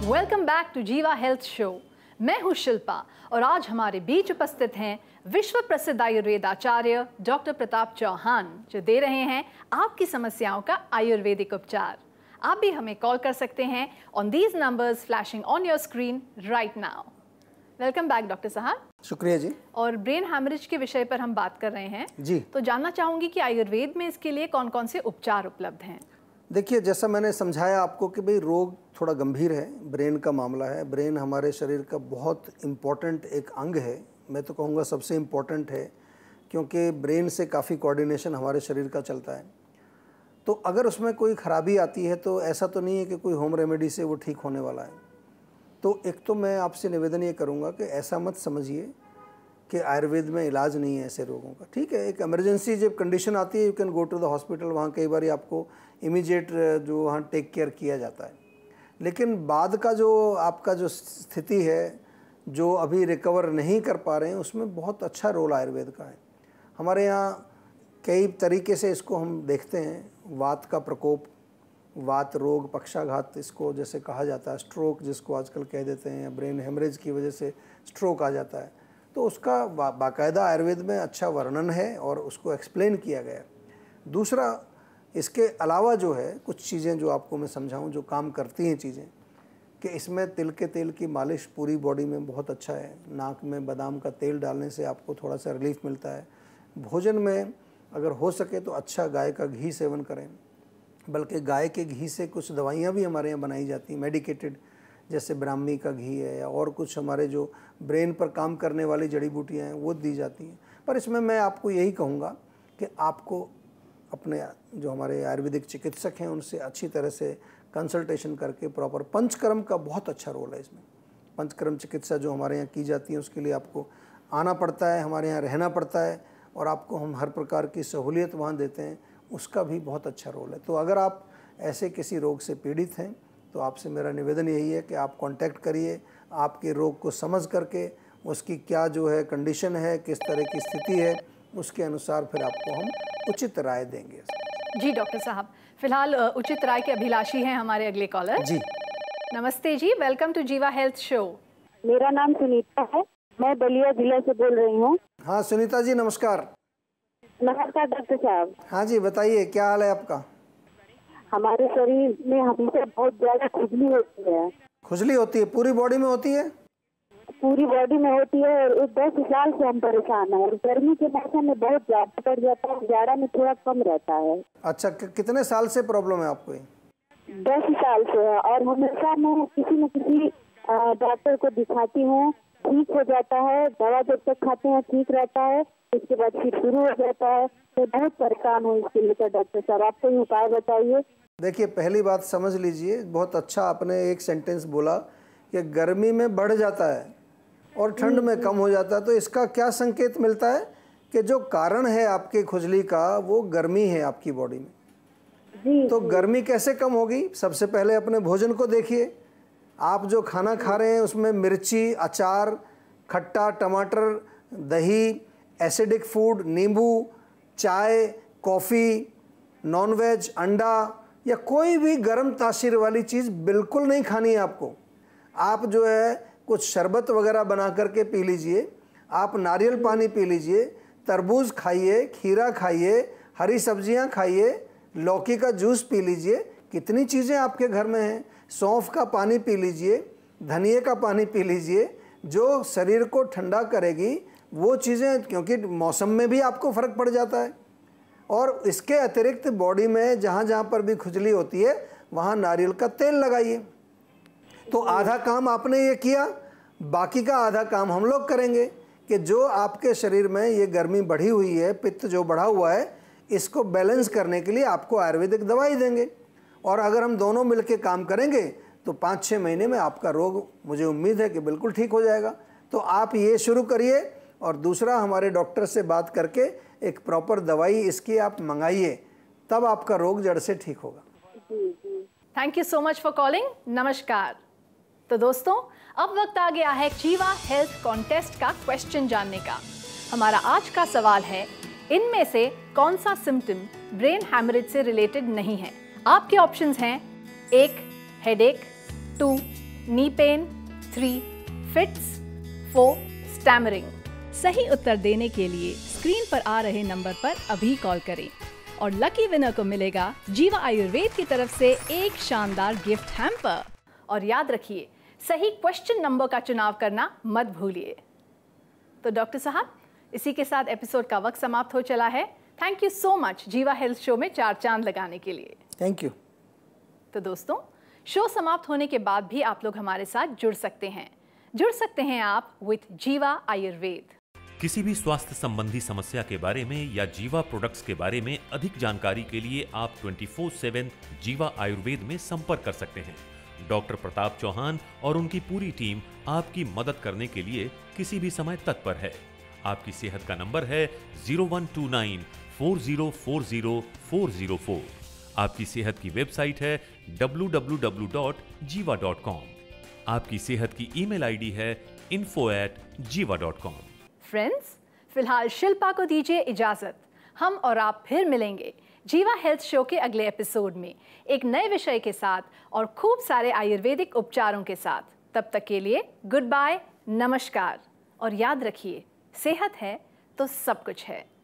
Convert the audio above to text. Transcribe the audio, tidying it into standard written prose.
Welcome back to जीवा health show. मैं हूँ शिल्पा और आज हमारे बीच उपस्थित हैं विश्व प्रसिद्ध आयुर्वेद आचार्य डॉक्टर प्रताप चौहान, जो दे रहे हैं आपकी समस्याओं का आयुर्वेदिक उपचार। आप भी हमें कॉल कर सकते हैं on these numbers flashing on your screen right now. Welcome back doctor साहब। शुक्रिया जी। और ब्रेन हैमरेज के विषय पर हम बात कर रहे हैं जी। तो जानना चाहूंगी कि आयुर्वेद में इसके लिए कौन कौन से उपचार उपलब्ध हैं। देखिए, जैसा मैंने समझाया आपको कि भाई रोग थोड़ा गंभीर है, ब्रेन का मामला है। ब्रेन हमारे शरीर का बहुत इम्पॉर्टेंट एक अंग है, मैं तो कहूँगा सबसे इम्पॉर्टेंट है, क्योंकि ब्रेन से काफ़ी कोऑर्डिनेशन हमारे शरीर का चलता है। तो अगर उसमें कोई ख़राबी आती है तो ऐसा तो नहीं है कि कोई होम रेमेडी से वो ठीक होने वाला है। तो एक तो मैं आपसे निवेदन ये करूँगा कि ऐसा मत समझिए कि आयुर्वेद में इलाज नहीं है ऐसे रोगों का। ठीक है, एक इमरजेंसी जब कंडीशन आती है, you can go to the hospital, वहाँ कई बार आपको इमीडिएट जो वहाँ टेक केयर किया जाता है। लेकिन बाद का जो आपका जो स्थिति है, जो अभी रिकवर नहीं कर पा रहे हैं, उसमें बहुत अच्छा रोल आयुर्वेद का है। हमारे यहाँ कई तरीके से इसको हम देखते हैं। वात का प्रकोप, वात रोग, पक्षाघात इसको जैसे कहा जाता है, स्ट्रोक जिसको आजकल कह देते हैं, ब्रेन हेमरेज की वजह से स्ट्रोक आ जाता है, तो उसका बाकायदा आयुर्वेद में अच्छा वर्णन है और उसको एक्सप्लेन किया गया है। दूसरा, इसके अलावा जो है कुछ चीज़ें जो आपको मैं समझाऊं जो काम करती हैं चीज़ें, कि इसमें तिल के तेल की मालिश पूरी बॉडी में बहुत अच्छा है। नाक में बादाम का तेल डालने से आपको थोड़ा सा रिलीफ मिलता है। भोजन में अगर हो सके तो अच्छा गाय का घी सेवन करें, बल्कि गाय के घी से कुछ दवाइयाँ भी हमारे यहाँ बनाई जाती हैं मेडिकेटेड, जैसे ब्राह्मी का घी है या और कुछ हमारे जो ब्रेन पर काम करने वाली जड़ी बूटियाँ हैं वो दी जाती हैं। पर इसमें मैं आपको यही कहूँगा कि आपको अपने जो हमारे आयुर्वेदिक चिकित्सक हैं उनसे अच्छी तरह से कंसल्टेशन करके प्रॉपर, पंचकर्म का बहुत अच्छा रोल है इसमें। पंचकर्म चिकित्सा जो हमारे यहाँ की जाती है उसके लिए आपको आना पड़ता है, हमारे यहाँ रहना पड़ता है और आपको हम हर प्रकार की सहूलियत वहाँ देते हैं, उसका भी बहुत अच्छा रोल है। तो अगर आप ऐसे किसी रोग से पीड़ित हैं तो आपसे मेरा निवेदन यही है कि आप कांटेक्ट करिए, आपके रोग को समझ करके उसकी क्या जो है कंडीशन है, किस तरह की स्थिति है, उसके अनुसार फिर आपको हम उचित राय देंगे। जी डॉक्टर साहब, फिलहाल उचित राय के अभिलाषी हैं हमारे अगले कॉलर। जी नमस्ते जी, वेलकम टू जीवा हेल्थ शो। मेरा नाम सुनीता है, मैं बलिया जिला से बोल रही हूँ। हाँ सुनीता जी, नमस्कार। नमस्कार डॉक्टर साहब। हाँ जी, बताइए क्या हाल है आपका? हमारे शरीर में हमेशा बहुत ज्यादा खुजली होती है। खुजली होती है? पूरी बॉडी में होती है? पूरी बॉडी में होती है और 10 साल से हम परेशान हैं। गर्मी के मौसम में बहुत ज्यादा पड़ जाता है, जाड़ा में थोड़ा कम रहता है। अच्छा, कितने साल से प्रॉब्लम है आपको? 10 साल से है और हमेशा मैं किसी न किसी डॉक्टर को दिखाती हूँ, ठीक हो जाता है। दवा जब तक खाते हैं ठीक रहता है, इसके बाद फिर शुरू हो जाता है। तो बहुत परेशान हूँ इसके लिए डॉक्टर साहब, आप कोई उपाय बताइए। देखिए, पहली बात समझ लीजिए, बहुत अच्छा आपने एक सेंटेंस बोला कि गर्मी में बढ़ जाता है और ठंड में कम हो जाता है। तो इसका क्या संकेत मिलता है कि जो कारण है आपके खुजली का वो गर्मी है आपकी बॉडी में। जी, तो गर्मी कैसे कम होगी? सबसे पहले अपने भोजन को देखिए। आप जो खाना खा रहे हैं उसमें मिर्ची, अचार, खट्टा, टमाटर, दही, एसिडिक फूड, नींबू, चाय, कॉफ़ी, नॉनवेज, अंडा या कोई भी गर्म तासीर वाली चीज़ बिल्कुल नहीं खानी है आपको। आप जो है कुछ शरबत वगैरह बना करके पी लीजिए, आप नारियल पानी पी लीजिए, तरबूज खाइए, खीरा खाइए, हरी सब्जियां खाइए, लौकी का जूस पी लीजिए। कितनी चीज़ें आपके घर में हैं। सौंफ का पानी पी लीजिए, धनिए का पानी पी लीजिए, जो शरीर को ठंडा करेगी वो चीज़ें, क्योंकि मौसम में भी आपको फ़र्क पड़ जाता है। और इसके अतिरिक्त बॉडी में जहाँ जहाँ पर भी खुजली होती है वहाँ नारियल का तेल लगाइए। तो आधा काम आपने ये किया, बाकी का आधा काम हम लोग करेंगे कि जो आपके शरीर में ये गर्मी बढ़ी हुई है, पित्त जो बढ़ा हुआ है, इसको बैलेंस करने के लिए आपको आयुर्वेदिक दवाई देंगे। और अगर हम दोनों मिलकर काम करेंगे तो 5-6 महीने में आपका रोग, मुझे उम्मीद है कि बिल्कुल ठीक हो जाएगा। तो आप ये शुरू करिए और दूसरा, हमारे डॉक्टर से बात करके एक प्रॉपर दवाई इसकी आप मंगाइए, तब आपका रोग जड़ से ठीक होगा। Thank you so much for calling. नमस्कार। तो दोस्तों, अब वक्त आ गया है जीवा हेल्थ कॉन्टेस्ट का क्वेश्चन जानने का। हमारा आज का सवाल है, इनमें से कौन सा सिम्टम ब्रेन हैमरेज से रिलेटेड नहीं है? आपके ऑप्शंस हैं 1 headache, 2 knee pain, 3 fits, 4 stammering. सही उत्तर देने के लिए स्क्रीन पर आ रहे नंबर पर अभी कॉल करें और लकी विनर को मिलेगा जीवा आयुर्वेद की तरफ से एक शानदार गिफ्ट हैम्पर। और याद रखिए, सही क्वेश्चन नंबर का चुनाव करना मत भूलिए। तो डॉक्टर साहब, इसी के साथ एपिसोड का वक्त समाप्त हो चला है। थैंक यू सो मच जीवा हेल्थ शो में 4 चांद लगाने के लिए। Thank you. तो दोस्तों, शो समाप्त होने के बाद भी आप लोग हमारे साथ जुड़ सकते हैं आप विद जीवा आयुर्वेद। किसी भी स्वास्थ्य संबंधी समस्या के बारे में या जीवा प्रोडक्ट्स के बारे में अधिक जानकारी के लिए आप 24/7 जीवा आयुर्वेद में संपर्क कर सकते हैं। डॉक्टर प्रताप चौहान और उनकी पूरी टीम आपकी मदद करने के लिए किसी भी समय तत्पर है। आपकी सेहत का नंबर है 0129 4040 आपकी सेहत की वेबसाइट है www.jiva.com। आपकी सेहत की ईमेल आईडी है info@jiva.com। फ्रेंड्स, फिलहाल शिल्पा को दीजिए इजाजत। हम और आप फिर मिलेंगे जीवा हेल्थ शो के अगले एपिसोड में एक नए विषय के साथ और खूब सारे आयुर्वेदिक उपचारों के साथ। तब तक के लिए गुड बाय, नमस्कार। और याद रखिए, सेहत है तो सब कुछ है।